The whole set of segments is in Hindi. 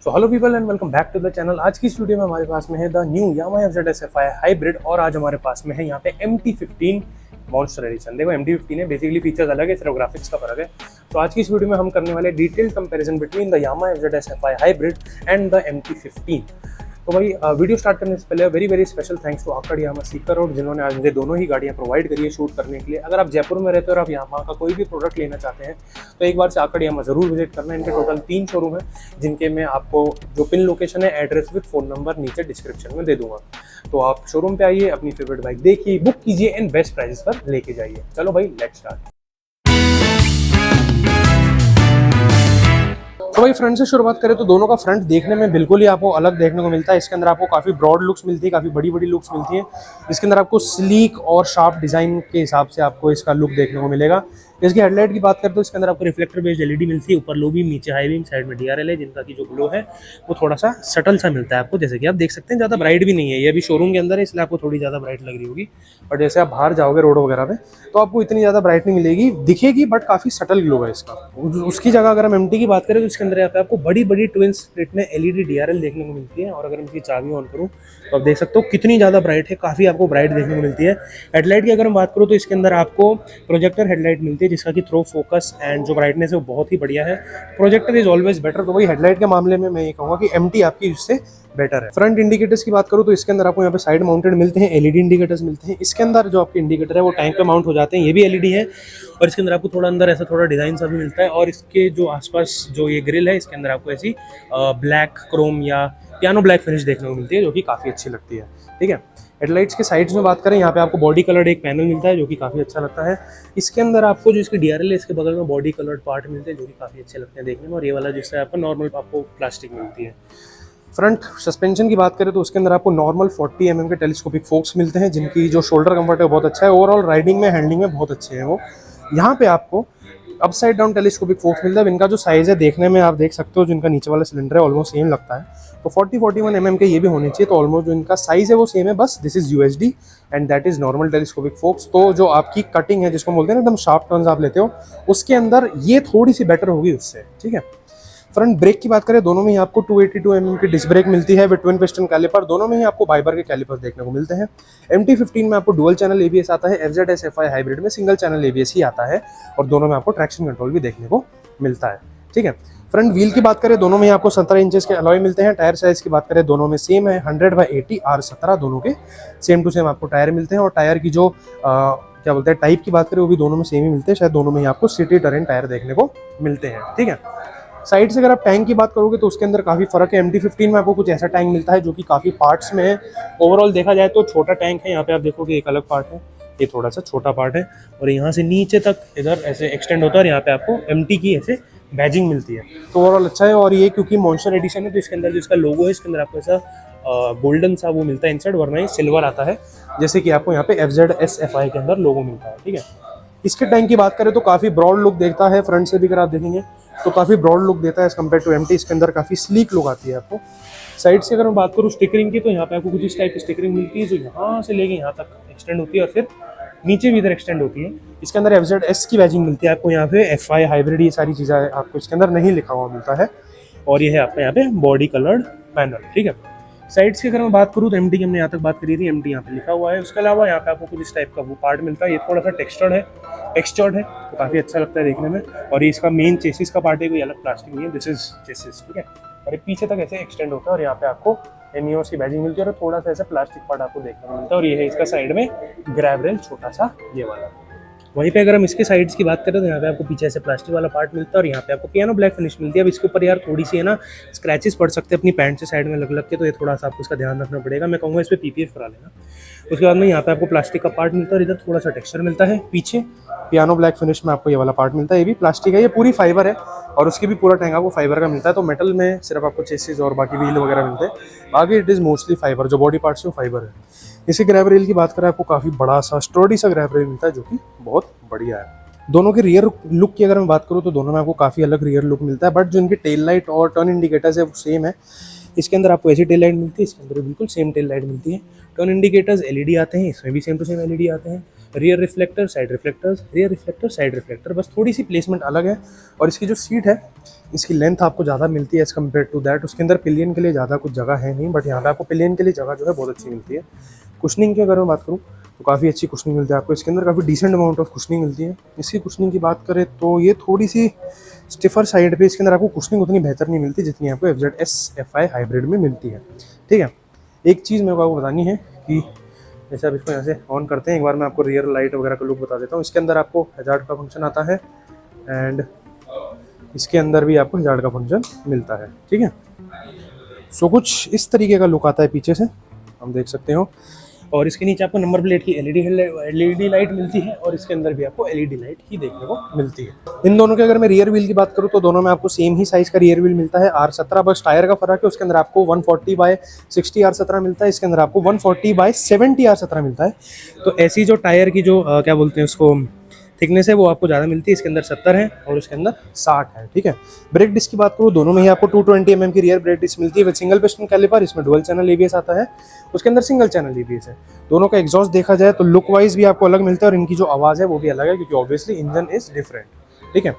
So hello people and welcome back to the channel. आज की इस वीडियो में हमारे पास में है the new Yamaha FZ-SFI hybrid और आज हमारे पास में है यहाँ पे MT-15 मॉन्स्टर एडिशन। देखो MT-15 है, बेसिकली फीचर्स अलग है, सिर्फ ग्राफिक्स का फर्क है। तो आज की इस वीडियो में हम करने वाले detailed comparison between the Yamaha FZ-SFI hybrid and the MT-15। तो भाई वीडियो स्टार्ट करने से पहले very very special thanks to Aakad Yamaha Sikar road, जिन्होंने आज मुझे दोनों ही गाड़ियां प्रोवाइड करी है शूट करने के लिए। अगर आप जयपुर में रहते हो और आप यामाहा का कोई भी प्रोडक्ट लेना चाहते हैं तो एक बार से आकड़ यामाहा जरूर विजिट करना। इनके टोटल 3 शोरूम है, जिनके मैं आपको जो पिन लोकेशन है, एड्रेस विद फोन नंबर नीचे डिस्क्रिप्शन में दे दूंगा। तो आप शोरूम पे आइए, अपनी फेवरेट बाइक देखिए, बुक कीजिए एंड बेस्ट प्राइस पर लेके जाइए। चलो भाई लेट्स स्टार्ट। तो भाई फ्रंट से शुरुआत करें तो दोनों का फ्रंट देखने में बिल्कुल ही आपको अलग देखने को मिलता है। इसके अंदर आपको काफ़ी ब्रॉड लुक्स मिलती है, काफ़ी बड़ी बड़ी लुक्स मिलती है। इसके अंदर आपको स्लीक और शार्प डिज़ाइन के हिसाब से आपको इसका लुक देखने को मिलेगा। इसकी हेडलाइट की बात करें तो इसके अंदर आपको रिफ्लेक्टर बेस्ड LED मिलती है, ऊपर लो बीम, नीचे हाई बीम, साइड में DRL है, जिनका की जो ग्लो है वो थोड़ा सा सटल सा मिलता है आपको। जैसे कि आप देख सकते हैं, ज़्यादा ब्राइट भी नहीं है, ये अभी शोरूम के अंदर है इसलिए आपको थोड़ी ज़्यादा ब्राइट लग रही होगी। बट जैसे आप बाहर जाओगे रोड वगैरह पे तो आपको इतनी ज़्यादा ब्राइट नहीं मिलेगी, दिखेगी बट काफ़ी सटल ग्लो है इसका। उसकी जगह अगर हम MT की बात करें तो इसके अंदर यहाँ पे आपको बड़ी बड़ी ट्विन स्प्लिट में LED DRL देखने को मिलती है। और अगर इसकी चाबी ऑन करूँ तो आप देख सकते हो कितनी ज़्यादा ब्राइट है, काफ़ी आपको ब्राइट देखने को मिलती है। हेडलाइट की अगर हम बात करूँ तो इसके अंदर आपको प्रोजेक्टर हेडलाइट मिलती है, जिसका कि थ्रो फोकस एंड जो ब्राइटनेस है वो बहुत ही बढ़िया है। Projector is always better. तो वही हेडलाइट के मामले में मैं ये कहूँगा कि MT आपकी इससे बेटर है। फ्रंट इंडिकेटर्स की बात करूँ तो इसके अंदर आपको यहाँ पे साइड माउंटेड मिलते हैं, LED इंडिकेटर्स मिलते हैं। इसके अंदर जो आपके इंडिकेटर है वो टैंक पे माउंट हो जाते हैं, ये भी LED है। और इसके अंदर आपको थोड़ा अंदर ऐसा थोड़ा डिजाइन सा भी मिलता है। और इसके जो आसपास जो ये ग्रिल है, इसके अंदर आपको ऐसी ब्लैक क्रोम या पियानो ब्लैक फिनिश देखने को मिलती है, जो कि काफ़ी अच्छी लगती है। ठीक है, हेडलाइट्स के साइड्स में बात करें, यहाँ पे आपको बॉडी कलर्ड एक पैनल मिलता है जो कि काफ़ी अच्छा लगता है। इसके अंदर आपको जो इसकी DRL है, इसके बगल में बॉडी कलर्ड पार्ट मिलते हैं जो कि काफ़ी अच्छे लगते हैं देखने में। और ये वाला जिससे आपको नॉर्मल आपको प्लास्टिक मिलती है। फ्रंट सस्पेंशन की बात करें तो उसके अंदर आपको नॉर्मल 40 mm के टेलीस्कोपिक फोक्स मिलते हैं, जिनकी जो शोल्डर कंफर्ट है बहुत अच्छा है। ओवरऑल राइडिंग में, हैंडलिंग में बहुत अच्छे हैं वो। यहाँ पे आपको अपसाइड डाउन टेलीस्कोपिक फोक्स मिलता है। इनका जो साइज़ है देखने में आप देख सकते हो, जो इनका नीचे वाला सिलेंडर है ऑलमोस्ट सेम लगता है। तो 40-41 mm के ये भी होने चाहिए। तो ऑलमोस्ट जो इनका साइज़ है वो सेम है, बस this is USD and that is normal telescopic focus. तो जो आपकी कटिंग है, जिसको बोलते हैं ना एकदम शार्प टर्न्स आप लेते हो, उसके अंदर ये थोड़ी सी बेटर होगी उससे। ठीक है, फ्रंट ब्रेक की बात करें, दोनों में ही आपको 282 mm की डिस्क ब्रेक मिलती है विद ट्विन पिस्टन कैलिपर। दोनों में ही आपको फाइबर के कैलिपर्स देखने को मिलते हैं। MT-15 में आपको डुअल चैनल ABS आता है, FZ-SFI हाइब्रिड में सिंगल चैनल ABS ही आता है। और दोनों में आपको ट्रैक्शन कंट्रोल भी देखने को मिलता है। ठीक है, फ्रंट व्हील की बात करें, दोनों में ही आपको 17 इंचेस के अलॉय मिलते हैं। टायर साइज की बात करें, दोनों में सेम है, 100/80 R17 दोनों के सेम टू सेम आपको टायर मिलते हैं। और टायर की जो क्या बोलते हैं टाइप की बात करें, वो भी दोनों में सेम ही मिलते हैं। शायद दोनों में ही आपको सिटी टरेन टायर देखने को मिलते हैं। ठीक है, साइड से अगर आप टैंक की बात करोगे तो उसके अंदर काफ़ी फर्क है। MT-15 में आपको कुछ ऐसा टैंक मिलता है जो कि काफ़ी पार्ट्स में है। ओवरऑल देखा जाए तो छोटा टैंक है, यहाँ पे आप देखोगे एक अलग पार्ट है, ये थोड़ा सा छोटा पार्ट है। और यहाँ से नीचे तक इधर ऐसे एक्सटेंड होता है और यहाँ पे आपको MT की ऐसे बैजिंग मिलती है। तो ओवरऑल अच्छा है। और ये क्योंकि मॉन्स्टर एडिशन है तो इसके अंदर जो इसका लोगो है, इसके अंदर आपको ऐसा गोल्डन सा वो मिलता है इंसर्ट, वरना ये सिल्वर आता है, जैसे कि आपको यहाँ पे FZ-SFI के अंदर लोगो मिलता है। ठीक है, इसके टैंक की बात करें तो काफ़ी ब्रॉड लुक देखता है। फ्रंट से भी अगर आप देखेंगे तो काफ़ी ब्रॉड लुक देता है एज कम्पेयर टू MT। इसके अंदर काफ़ी स्लीक लुक आती है आपको। साइड से अगर मैं बात करूँ स्टिकरिंग की, तो यहाँ पे आपको कुछ इस टाइप की स्टिकरिंग मिलती है, जो यहाँ से लेके यहाँ तक एक्सटेंड होती है और फिर नीचे भी इधर एक्सटेंड होती है। इसके अंदर FZ-S की बैजिंग मिलती है आपको, यहाँ पे FI हाइब्रिड, ये सारी चीज़ें आपको इसके अंदर नहीं लिखा हुआ मिलता है। और ये है आपका यहाँ पे बॉडी कलर्ड पैनल। ठीक है, साइड्स की अगर मैं बात करूँ तो MT की हमने यहाँ तक बात करी थी, MT यहाँ पे लिखा हुआ है। उसके अलावा यहाँ पे आपको कुछ इस टाइप का वो पार्ट मिलता है, ये थोड़ा सा टेक्सचर्ड है तो काफ़ी अच्छा लगता है देखने में। और ये इसका मेन चेसिस का पार्ट है, कोई अलग प्लास्टिक नहीं है, दिस इज चेसिस। ठीक है, और ये पीछे तक ऐसे एक्सटेंड होता है और यहाँ पे आपको NEOS की बैजिंग मिलती है और थोड़ा सा ऐसा प्लास्टिक पार्ट आपको देखने को मिलता है। और ये है इसका साइड में ग्रैब रेल छोटा सा ये वाला। वहीं पे अगर हम इसके साइड्स की बात करें तो यहाँ पे आपको पीछे से प्लास्टिक वाला पार्ट मिलता है और यहाँ पे आपको पियानो ब्लैक फिनिश मिलती है। अब इसके ऊपर यार थोड़ी सी है ना स्क्रैचेस पड़ सकते हैं अपनी पैंट से साइड में लग के, तो ये थोड़ा सा आपको इसका ध्यान रखना पड़ेगा। मैं कहूँगा इस पर PPF करा लेना। उसके बाद में यहाँ पे आपको प्लास्टिक का पार्ट मिलता है और इधर थोड़ा सा टेक्सचर मिलता है। पीछे पियानो ब्लैक फिनिश में आपको ये वाला पार्ट मिलता है, ये भी प्लास्टिक है, ये पूरी फाइबर है और उसकी भी पूरा टैंक आपको फाइबर का मिलता है। तो मेटल में सिर्फ आपको चेसिस और बाकी व्हील वगैरह मिलते हैं, बाकी इट इज़ मोस्टली फाइबर। जो बॉडी पार्ट्स है वो फाइबर है। इसी ग्रैब रेल की बात करें, आपको काफ़ी बड़ा सा स्टर्डी सा ग्रैब रेल मिलता है जो कि बहुत बढ़िया है। दोनों के रियर लुक की अगर मैं बात करूँ तो दोनों में आपको काफ़ी अलग रियर लुक मिलता है, बट जो इनकी टेल लाइट और टर्न इंडिकेटर्स है वो सेम है। इसके अंदर आपको ऐसी टेल लाइट मिलती है, इसके अंदर बिल्कुल सेम टेल लाइट मिलती है। टर्न इंडिकेटर्स LED आते हैं, इसमें भी सेम टू सेम LED आते हैं। Rear reflector, side reflectors, rear reflector, side reflector, बस थोड़ी सी प्लेसमेंट अलग है। और इसकी जो सीट है इसकी लेंथ आपको ज़्यादा मिलती है एज़ कम्पेयर टू दैट। उसके अंदर पिलियन के लिए ज़्यादा कुछ जगह है नहीं, बट यहाँ पे आपको पिलियन के लिए जगह जो है बहुत अच्छी मिलती है। कुशनिंग की अगर मैं बात करूँ तो काफ़ी अच्छी कुशनिंग मिलती है आपको इसके अंदर, काफ़ी डिसेंट अमाउंट ऑफ कुशनिंग मिलती है। इसकी कुशनिंग की बात करें तो ये थोड़ी सी स्टिफर साइड पे, इसके अंदर आपको कुशनिंग उतनी बेहतर नहीं मिलती जितनी आपको FZS FI हाइब्रिड में मिलती है। ठीक है, एक चीज़ मेरे को आपको बतानी है कि जैसे आप इसको यहाँ से ऑन करते हैं, एक बार मैं आपको रियर लाइट वगैरह का लुक बता देता हूँ। इसके अंदर आपको हैजार्ड का फंक्शन आता है एंड इसके अंदर भी आपको हैजार्ड का फंक्शन मिलता है। ठीक है, सो कुछ इस तरीके का लुक आता है पीछे से, हम देख सकते हो। और इसके नीचे आपको नंबर प्लेट की एलईडी लाइट मिलती है और इसके अंदर भी आपको एलईडी लाइट ही देखने को मिलती है। इन दोनों के अगर मैं रियर व्हील की बात करूँ तो दोनों में आपको सेम ही साइज का रियर व्हील मिलता है R17, बस टायर का फर्क है। उसके अंदर आपको 140/60 R17 मिलता है, इसके अंदर आपको 140/70 R17 मिलता है। तो ऐसी जो टायर की जो क्या बोलते हैं उसको थिकनेस है वो आपको ज़्यादा मिलती है। इसके अंदर 70 है और उसके अंदर 60 है। ठीक है, ब्रेक डिस्क की बात करूँ दोनों में ही आपको 220 mm की रियर ब्रेक डिस्क मिलती है विद सिंगल पिस्टन कैलिपर। इसमें डुअल चैनल ABS आता है, उसके अंदर सिंगल चैनल ABS है। दोनों का एग्जॉस्ट देखा जाए तो लुक वाइज भी आपको अलग मिलता है और इनकी जो आवाज़ है वो भी अलग है क्योंकि ऑब्वियसली इंजन इज डिफरेंट। ठीक है,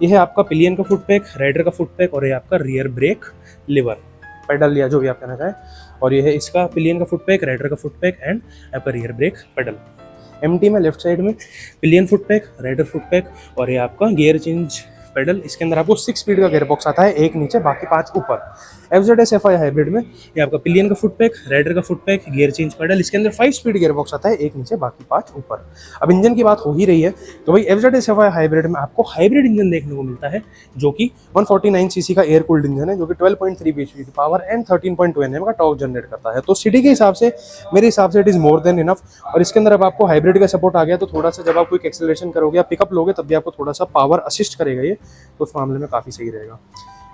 ये है आपका पिलियन का फुट पैक, राइडर का फुट पैक और ये आपका रियर ब्रेक लिवर पेडल या जो भी आप कहना चाहें। और ये है इसका पिलियन का फुट पैक, राइडर का फुट पैक एंड आपका रियर ब्रेक पेडल। MT में लेफ्ट साइड में pillion foot peg, rider foot peg और ये आपका गियर चेंज पेडल। इसके अंदर आपको 6 स्पीड का गियर बॉक्स आता है, एक नीचे बाकी 5 ऊपर। FZS FI हाइब्रिड में ये आपका पिलियन का फुट पैक, राइडर का foot pack, gear change pedal. इसके अंदर 5 स्पीड गियर बॉक्स आता है, एक नीचे बाकी 5 ऊपर। अब इंजन की बात हो ही रही है तो भाई FZS FI हाइब्रिड में आपको हाइब्रिड इंजन देखने को मिलता है जो कि 149 सीसी का एयर कूल्ड इंजन है जो कि 12.3 bhp की पावर एंड 13.2 Nm का टॉर्क जनरेट करता है। तो सिटी के हिसाब से मेरे हिसाब से it is more than enough. और इसके अंदर अब आपको हाइब्रिड का सपोर्ट आ गया तो थोड़ा सा जब आप कोई एक्सेलरेशन करोगे या पिकअप लोगे तब भी आपको थोड़ा सा पावर असिस्ट करेगा ये, तो उस मामले में काफ़ी सही रहेगा।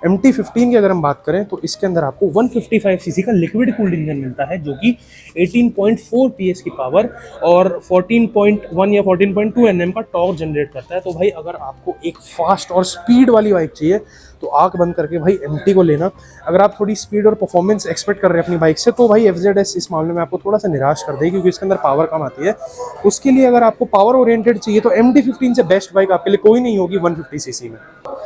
MT-15 की अगर हम बात करें तो इसके अंदर आपको 155 सीसी का लिक्विड कूल्ड इंजन मिलता है जो कि 18.4 PS की पावर और 14.1 या 14.2 Nm का टॉर्क जनरेट करता है। तो भाई अगर आपको एक फास्ट और स्पीड वाली बाइक चाहिए तो आंख बंद करके भाई MT को लेना। अगर आप थोड़ी स्पीड और परफॉर्मेंस एक्सपेक्ट कर रहे हैं अपनी बाइक से तो भाई FZS इस मामले में आपको थोड़ा सा निराश कर देगी क्योंकि इसके अंदर पावर कम आती है। उसके लिए अगर आपको पावर ओरिएंटेड चाहिए तो MT-15 से बेस्ट बाइक आपके लिए कोई नहीं होगी 150 सीसी में।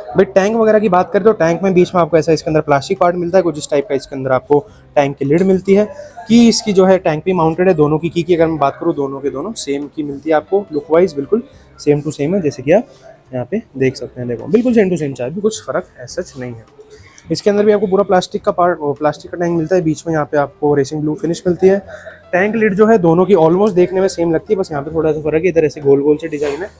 भाई टैंक वगैरह की बात करें तो टैंक में बीच में आपको ऐसा इसके अंदर प्लास्टिक पार्ट मिलता है कुछ इस टाइप का। इसके अंदर आपको टैंक की लिड मिलती है, की इसकी जो है टैंक पे माउंटेड है। दोनों की अगर मैं बात करूँ दोनों के दोनों सेम की मिलती है आपको, लुक वाइज बिल्कुल सेम टू सेम है जैसे कि आप यहाँ पे देख सकते हैं। देखो बिल्कुल सेम टू सेम, चाहे भी कुछ फर्क ऐसा नहीं है। इसके अंदर भी आपको पूरा प्लास्टिक का पार्ट प्लास्टिक का टैंक मिलता है, बीच में यहाँ पे आपको रेसिंग ब्लू फिनिश मिलती है। टैंक लिड जो है दोनों की ऑलमोस्ट देखने में सेम लगती है, बस यहाँ पे थोड़ा सा फर्क है, इधर ऐसे गोल गोल से डिजाइन है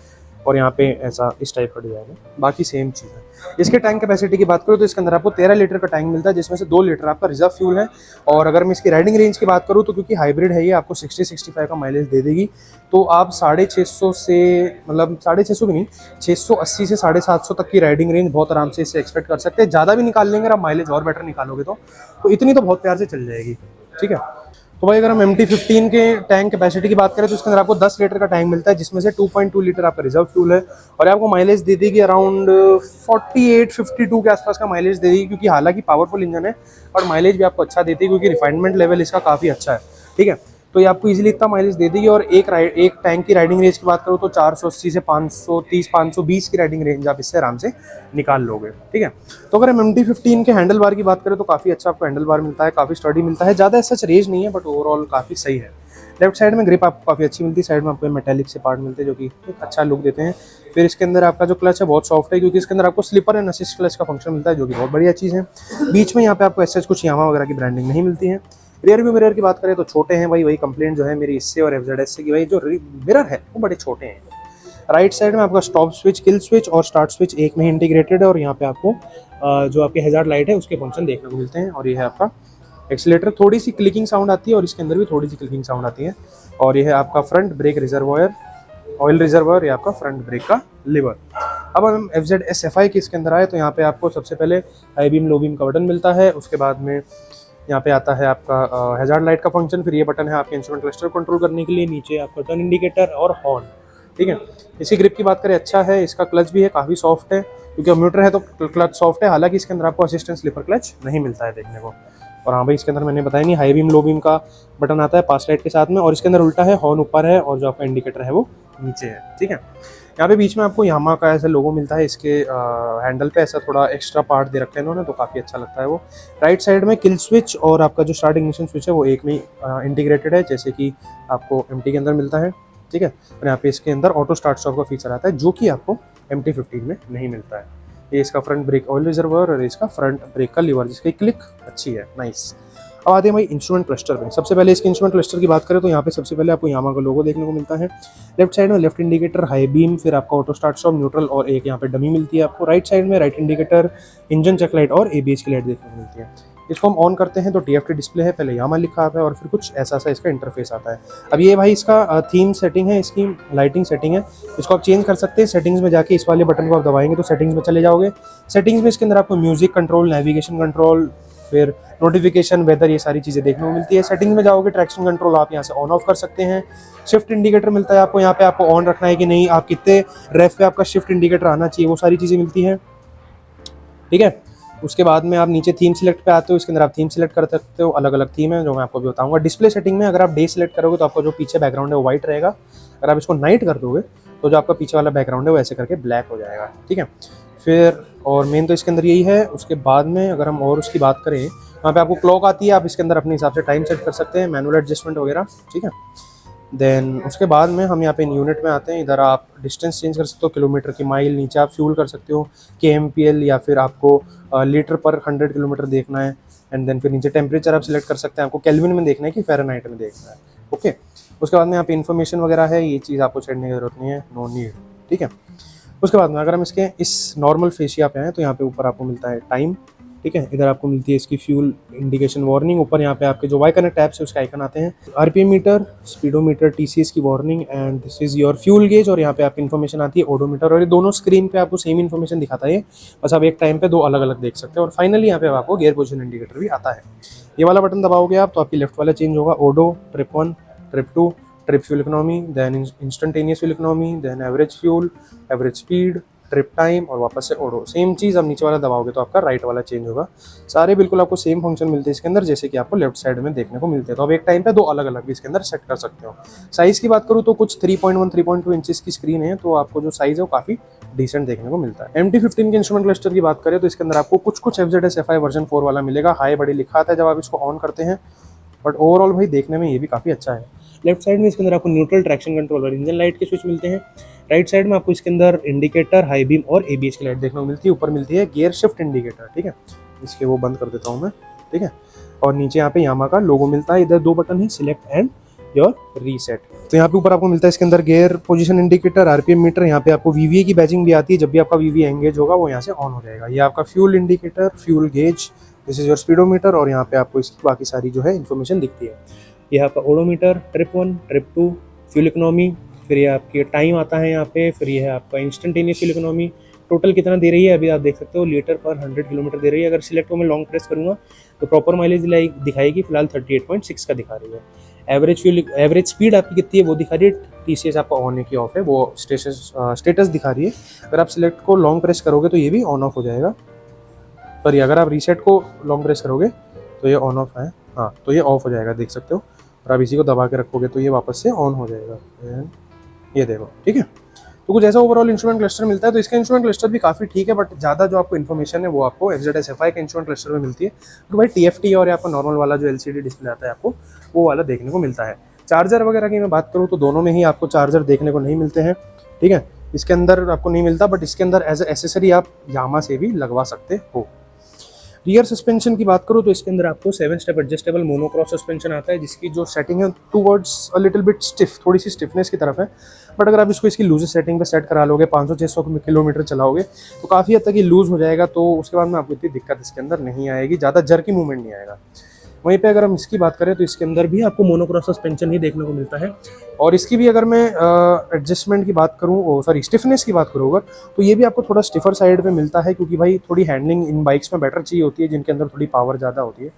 और यहाँ पे ऐसा इस टाइप का डिजाइन है, बाकी सेम चीज़ है। इसके टैंक कैपेसिटी की बात करूँ तो इसके अंदर आपको 13 लीटर का टैंक मिलता है जिसमें से 2 लीटर आपका रिजर्व फ्यूल है। और अगर मैं इसकी राइडिंग रेंज की बात करूँ तो क्योंकि हाइब्रिड है ये आपको 60-65 का माइलेज दे देगी। तो आप 650 से मतलब 650 भी नहीं 680 से 750 तक की राइडिंग रेंज बहुत आराम से इससे एक्सपेक्ट कर सकते हैं। ज़्यादा भी निकाल लेंगे आप माइलेज और बेटर निकालोगे तो इतनी तो बहुत प्यार से चल जाएगी। ठीक है, तो भाई अगर हम MT-15 के टैंक कैपेसिटी की बात करें तो इसके अंदर आपको 10 लीटर का टैंक मिलता है जिसमें से 2.2 लीटर आपका रिजर्व फ्यूल है और आपको माइलेज दे देगी अराउंड 48-52 के आसपास का माइलेज दे देगी क्योंकि हालांकि पावरफुल इंजन है और माइलेज भी आपको अच्छा देती है क्योंकि रिफाइनमेंट लेवल इसका काफ़ी अच्छा है। ठीक है, तो ये आपको इजीली इतना माइलेज दे देगी। और एक टैंक की राइडिंग रेंज की बात करूँ तो 480 से 530-520 की राइडिंग रेंज आप इससे आराम से निकाल लोगे। ठीक है, तो अगर हम MT-15 के हैंडल बार की बात करें तो काफ़ी अच्छा आपको हैंडल बार मिलता है, काफ़ी स्टडी मिलता है, ज़्यादा सच रेंज नहीं है बट ओवरऑल काफ़ी सही है। लेफ्ट साइड में ग्रिप आपको काफ़ी अच्छी मिलती है, साइड में आपको मेटेलिक से पार्ट मिलते हैं जो कि एक अच्छा लुक देते हैं। फिर इसके अंदर आपका जो क्लच है बहुत सॉफ्ट है क्योंकि इसके अंदर आपको स्लिपर एंड असिस्ट क्लच का फंक्शन मिलता है जो कि बहुत बढ़िया चीज़ है। बीच में यहाँ पे आपको ऐसे कुछ यामा वगैरह की ब्रांडिंग नहीं मिलती है। रियर व्यू मिरर की बात करें तो छोटे हैं भाई, वही कंप्लेंट जो है मेरी इससे और FZS से कि भाई जो मिरर है वो बड़े छोटे हैं। राइट साइड में आपका स्टॉप स्विच, किल स्विच और स्टार्ट स्विच एक में इंटीग्रेटेड है और यहाँ पे आपको जो आपके हैजार्ड लाइट है उसके फंक्शन देखने को मिलते हैं। और ये है आपका एक्सीलेटर, थोड़ी सी क्लिकिंग साउंड आती है और इसके अंदर भी थोड़ी सी क्लिकिंग साउंड आती है। और ये है आपका front brake reservoir, oil reservoir, ये आपका फ्रंट ब्रेक का लीवर। अब हम FZ-SFI के इसके अंदर आए तो यहाँ पे आपको सबसे पहले हाई बीम लो बीम का बटन मिलता है। उसके बाद में यहाँ पे आता है आपका हैजार्ड लाइट का फंक्शन। फिर ये बटन है आपके इंस्ट्रूमेंट क्लस्टर कंट्रोल करने के लिए। नीचे आपका टर्न इंडिकेटर और हॉर्न, ठीक है। इसकी ग्रिप की बात करें, अच्छा है। इसका क्लच भी है, काफ़ी सॉफ्ट है, क्योंकि अम्यूटर है तो क्लच सॉफ्ट है। हालांकि इसके अंदर आपको असिस्टेंट स्लीपर क्लच नहीं मिलता है देखने को। और हाँ भाई, इसके अंदर मैंने बताया नहीं, हाई बीम लो बीम का बटन आता है पास लाइट के साथ में, और इसके अंदर उल्टा है, हॉर्न ऊपर है और जो आपका इंडिकेटर है वो नीचे है, ठीक है। यहाँ पे बीच में आपको यामा का ऐसा लोगो मिलता है। इसके हैंडल पे ऐसा थोड़ा एक्स्ट्रा पार्ट दे रखा है इन्होंने, तो काफ़ी अच्छा लगता है वो। राइट साइड में किल स्विच और आपका जो स्टार्ट इग्निशन स्विच है वो एक में इंटीग्रेटेड है, जैसे कि आपको MT के अंदर मिलता है, ठीक है। और यहाँ पे इसके अंदर ऑटो स्टार्ट स्टॉप का फीचर आता है, जो कि आपको MT-15 में नहीं मिलता है। ये इसका फ्रंट ब्रेक ऑयल रिजर्वर और इसका फ्रंट ब्रेक का लीवर, जिसकी क्लिक अच्छी है, नाइस। अब आते हैं भाई इंस्ट्रूमेंट क्लस्टर पे। सबसे पहले इसके इंस्ट्रूमेंट क्लस्टर की बात करें तो यहाँ पे सबसे पहले आपको यामा का लोगो देखने को मिलता है। लेफ्ट साइड में लेफ्ट इंडिकेटर, हाई बीम, फिर आपका ऑटो स्टार्ट स्टॉप, न्यूट्रल और एक यहाँ पे डमी मिलती है आपको। राइट साइड में right indicator, engine check light और ABS की लाइट देखने को मिलती है। इसको हम ऑन करते हैं तो TFT डिस्प्ले है, पहले यामा लिखा आता है और फिर कुछ ऐसा सा इसका इंटरफेस आता है। अब ये भाई इसका थीम सेटिंग है, इसकी लाइटिंग सेटिंग है, इसको आप चेंज कर सकते हैं। सेटिंग्स में जाके इस वाले बटन को आप दबाएंगे तो सेटिंग्स में चले जाओगे। सेटिंग्स में इसके अंदर आपको म्यूजिक कंट्रोल, नेविगेशन कंट्रोल, फिर नोटिफिकेशन, वेदर, ये सारी चीज़ें देखने को मिलती है। सेटिंग में जाओगे, ट्रैक्शन कंट्रोल आप यहाँ से ऑन ऑफ कर सकते हैं। शिफ्ट इंडिकेटर मिलता है आपको, यहाँ पे आपको ऑन रखना है कि नहीं, आप कितने रेफ पे आपका शिफ्ट इंडिकेटर आना चाहिए, वो सारी चीज़ें मिलती हैं, ठीक है। उसके बाद में आप नीचे थीम सिलेक्ट पे आते हो, इसके अंदर आप थीम सिलेक्ट कर सकते हो, अलग अलग थीम है जो मैं आपको भी बताऊंगा। डिस्प्ले सेटिंग में अगर आप डे सिलेक्ट करोगे तो आपका जो पीछे बैकग्राउंड है वो व्हाइट रहेगा। अगर आप इसको नाइट कर दोगे तो जो आपका पीछे वाला बैकग्राउंड है वो ऐसे करके ब्लैक हो जाएगा, ठीक है। फिर और मेन तो इसके अंदर यही है। उसके बाद में अगर हम और उसकी बात करें, वहाँ पे आपको क्लॉक आती है, आप इसके अंदर अपने हिसाब से टाइम सेट कर सकते हैं, मैनुअल एडजस्टमेंट वगैरह, ठीक है। देन उसके बाद में हम यहाँ पे इन यूनिट में आते हैं। इधर आप डिस्टेंस चेंज कर सकते हो, किलोमीटर की माइल, नीचे आप फ्यूल कर सकते हो KMPL, या फिर आपको लीटर पर 100 किलोमीटर देखना है। एंड देन फिर नीचे टेम्परेचर आप सिलेक्ट कर सकते हैं, आपको केल्विन में देखना है कि फ़ारेनहाइट में देखना है, ओके। उसके बाद में यहाँ पे इन्फॉर्मेशन वगैरह है, ये चीज़ आपको छेड़ने की जरूरत नहीं है, नो नीड, ठीक है। उसके बाद में अगर हम इसके इस नॉर्मल फेशिया पे आए तो यहाँ पे ऊपर आपको मिलता है टाइम, ठीक है। इधर आपको मिलती है इसकी फ्यूल इंडिकेशन वार्निंग, ऊपर यहाँ पे आपके जो वाई कनेक्ट ऐप से उसके आइकन आते हैं, RPM मीटर, स्पीडोमीटर, TCS की warning, and this is your fuel gauge, और यहाँ पे आपकी इन्फॉर्मेशन आती है ओडोमीटर। और ये दोनों स्क्रीन पे आपको सेम इन्फॉर्मेशन दिखाता है, बस आप एक टाइम पे दो अलग अलग देख सकते हैं। और फाइनली यहाँ पे आपको गियर पोजिशन इंडिकेटर भी आता है। ये वाला बटन दबाओगे आप तो आपकी लेफ्ट वाला चेंज होगा, odo, trip 1, trip 2, trip fuel economy, then instantaneous fuel economy, then average fuel, average speed, trip time और वापस से ओडो। सेम चीज़ अब नीचे वाला दबाओगे तो आपका राइट वाला चेंज होगा। सारे बिल्कुल आपको सेम फंक्शन मिलते हैं इसके अंदर, जैसे कि आपको लेफ्ट साइड में देखने को मिलते हैं। तो आप एक टाइम पे दो अलग अलग भी इसके अंदर सेट कर सकते हो। साइज़ की बात करूँ तो कुछ 3.1 3.2 इंचेस की स्क्रीन है, तो आपको जो साइज़ है वो काफ़ी डिसेंट देखने को मिलता है। MT-15 के इंस्ट्रूमेंट क्लस्टर की बात करें तो इसके अंदर आपको कुछ FZ-SFI वर्जन 4 वाला मिलेगा, हाई बड़ी लिखा आता है जब आप इसको ऑन करते हैं, बट ओवरऑल भाई देखने में ये भी काफ़ी अच्छा है। लेफ्ट साइड में इसके अंदर आपको न्यूट्रल, ट्रैक्शन कंट्रोल और इंजन लाइट के स्विच मिलते हैं। राइट साइड में आपको इसके अंदर इंडिकेटर, हाई बीम और ABS की लाइट देखने को मिलती है। ऊपर मिलती है गियर शिफ्ट इंडिकेटर, ठीक है। इसके वो बंद कर देता हूँ मैं, ठीक है। और नीचे यहाँ पे यामा का लोगो मिलता है। इधर दो बटन है, सिलेक्ट एंड योर रीसेट। तो यहाँ पे ऊपर आपको मिलता है इसके अंदर gear position indicator, RPM meter, यहाँ पे आपको VVA की बैजिंग भी आती है। जब भी आपका VVA एंगेज होगा वो यहाँ से ऑन हो जाएगा। ये आपका fuel indicator, fuel gauge, this is your speedometer, और यहाँ पे आपको इसकी बाकी सारी जो है इन्फॉर्मेशन दिखती है। ये आपका odometer, trip 1, trip 2, fuel economy, फिर ये आपके टाइम आता है यहाँ पे, फिर ये है आपका इंस्टेंटेनियस फ्यूल इकोनॉमी, टोटल कितना दे रही है अभी आप देख सकते हो, लीटर पर 100 किलोमीटर दे रही है। अगर सिलेक्ट को मैं लॉन्ग प्रेस करूँगा तो प्रॉपर माइलेज दिखाएगी, फिलहाल 38.6 का दिखा रही है। एवरेज स्पीड आपकी कितनी है वो दिखा रही है। TCS आपका ऑन है कि ऑफ है वो स्टेटस दिखा रही है। अगर आप सिलेक्ट को लॉन्ग प्रेस करोगे तो ये भी ऑन ऑफ हो जाएगा, पर ये अगर आप रीसेट को लॉन्ग प्रेस करोगे तो ये ऑन ऑफ है, हाँ तो ये ऑफ हो जाएगा, देख सकते हो। और आप इसी को दबा के रखोगे तो ये वापस से ऑन हो जाएगा, ये देखो, ठीक है। तो कुछ ऐसा ओवरऑल इंस्ट्रूमेंट क्लस्टर मिलता है। तो इसका इंस्ट्रूमेंट क्लस्टर भी काफ़ी ठीक है, बट ज़्यादा जो आपको इन्फॉर्मेशन है वो आपको FZ-SFI के इंस्ट्रूमेंट क्लस्टर में मिलती है। तो भाई TFT और आपका नॉर्मल वाला जो LCD डिस्प्ले आता है आपको वो वाला देखने को मिलता है। चार्जर वगैरह की मैं बात करूँ तो दोनों में ही आपको चार्जर देखने को नहीं मिलते हैं, ठीक है। इसके अंदर आपको नहीं मिलता, बट इसके अंदर एज ए एसेसरी आप यामा से भी लगवा सकते हो। रियर सस्पेंशन की बात करूँ तो इसके अंदर आपको 7 स्टेप एडजस्टेबल मोनोक्रॉस सस्पेंशन आता है, जिसकी जो सेटिंग है towards a little bit stiff, थोड़ी सी स्टिफनेस की तरफ है। बट अगर आप इसको इसकी लूज सेटिंग पे सेट करा लोगे, 500-600 किलोमीटर चलाओगे तो काफ़ी हद तक ये लूज़ हो जाएगा। तो उसके बाद में आपको इतनी दिक्कत इसके अंदर नहीं आएगी, ज़्यादा जर्की मूवमेंट नहीं आएगा। वहीं पे अगर हम इसकी बात करें तो इसके अंदर भी आपको मोनोक्रॉस सस्पेंशन ही देखने को मिलता है। और इसकी भी अगर मैं एडजस्टमेंट की बात करूँ, सॉरी स्टिफनेस की बात करूँ अगर, तो ये भी आपको थोड़ा स्टिफर साइड पे मिलता है, क्योंकि भाई थोड़ी हैंडलिंग इन बाइक्स में बेटर चाहिए होती है जिनके अंदर थोड़ी पावर ज़्यादा होती है।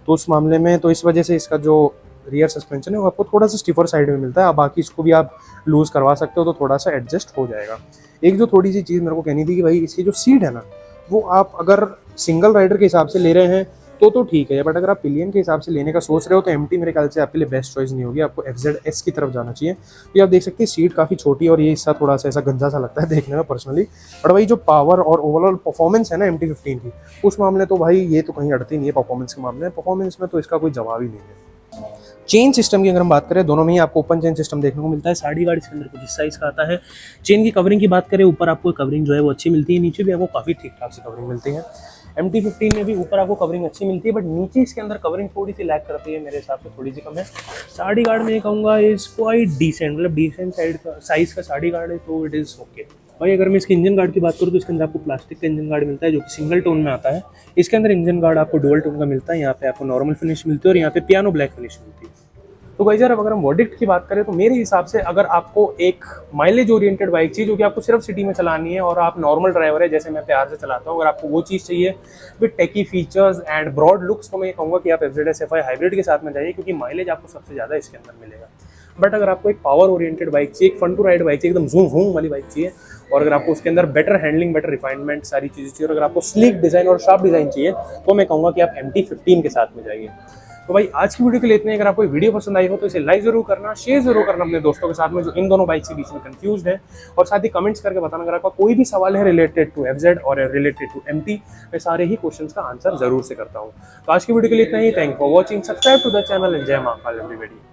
तो उस मामले में तो इस वजह से इसका जो रियर सस्पेंशन है वो आपको थोड़ा सा स्टिफर साइड में मिलता है। अब बाकी इसको भी आप लूज़ करवा सकते हो तो थोड़ा सा एडजस्ट हो जाएगा। एक जो थोड़ी सी चीज़ मेरे को कहनी थी कि भाई इसकी जो सीट है ना, वो आप अगर सिंगल राइडर के हिसाब से ले रहे हैं तो ठीक है, बट अगर आप पिलियन के हिसाब से लेने का सोच रहे हो तो एमटी मेरे ख्याल से आपके लिए बेस्ट चॉइस नहीं होगी। आपको FZS की तरफ जाना चाहिए। ये आप देख सकते हैं सीट काफ़ी छोटी है और ये हिस्सा थोड़ा सा ऐसा गंजा सा लगता है देखने में पर्सनली, बट भाई जो पावर और ओवरऑल परफॉर्मेंस है ना MT-15 की, उस मामले तो भाई ये तो कहीं अड़ती नहीं है परफॉर्मेंस के मामले में। परफॉर्मेंस में तो इसका कोई जवाब ही नहीं है। चेन सिस्टम की अगर हम बात करें, दोनों में ही आपको ओपन चेन सिस्टम देखने को मिलता है। साड़ी गार्ड इसके अंदर कुछ इस साइज का आता है। चेन की कवरिंग की बात करें, ऊपर आपको कवरिंग जो है वो अच्छी मिलती है, नीचे भी आपको काफ़ी ठीक ठाक सी कवरिंग मिलती है। MT-15 में भी ऊपर आपको कवरिंग अच्छी मिलती है, बट नीचे इसके अंदर कवरिंग थोड़ी सी लैक करती है, मेरे हिसाब से थोड़ी सी कम है। साड़ी गार्ड में कहूँगा इज क्वाइट डिसेंट, मतलब डिसेंट साइड का साइज़ का साड़ी गार्ड है, तो इट इज़ ओके। भाई अगर मैं इसके इंजन गार्ड की बात करूँ तो इसके अंदर आपको प्लास्टिक का इंजन गार्ड मिलता है जो कि सिंगल टोन में आता है। इसके अंदर इंजन गार्ड आपको डुअल टोन का मिलता है। यहाँ पे आपको नॉर्मल फिनिश मिलती है और यहाँ पे पियानो ब्लैक फिनिश मिलती है। तो भाई यार, अब अगर हम वर्डिक्ट की बात करें तो मेरे हिसाब से अगर आपको एक माइलेज ओरिएंटेड बाइक चाहिए जो कि आपको सिर्फ सिटी में चलानी है और आप नॉर्मल ड्राइवर है जैसे मैं प्यार से चलाता हूँ, अगर आपको वो चीज़ चाहिए with techy features and broad looks, तो मैं कहूँगा कि आप FZS FI हाइब्रिड के साथ में जाइए, क्योंकि माइलेज आपको सबसे ज़्यादा इसके अंदर मिलेगा। बट अगर आपको एक पावर ओरिएंटेड बाइक चाहिए, एक फन टू राइड बाइक चाहिए, एकदम जूम वूम वाली बाइक चाहिए, और अगर आपको उसके अंदर बेटर हैंडलिंग, बेटर रिफाइनमेंट सारी चीज़ें चाहिए, और अगर आपको स्लीक डिज़ाइन और शार्प डिज़ाइन चाहिए, तो मैं कहूँगा कि आप MT-15 के साथ में जाइए। तो भाई आज की वीडियो के लिए इतने। अगर आपको वीडियो पसंद आई हो तो इसे लाइक जरूर करना, शेयर जरूर करना अपने दोस्तों के साथ में जो इन दोनों बाइक के बीच में कंफ्यूज्ड है, और साथ ही कमेंट्स करके बताना अगर आपका कोई भी सवाल है रिलेटेड टू FZ और रिलेटेड टू MT, मैं सारे ही क्वेश्चंस का आंसर जरूर से करता हूँ। तो आज की वीडियो के लिए इतना ही। Thank for watching, subscribe to the channel and जय महाकाल एवरीबॉडी।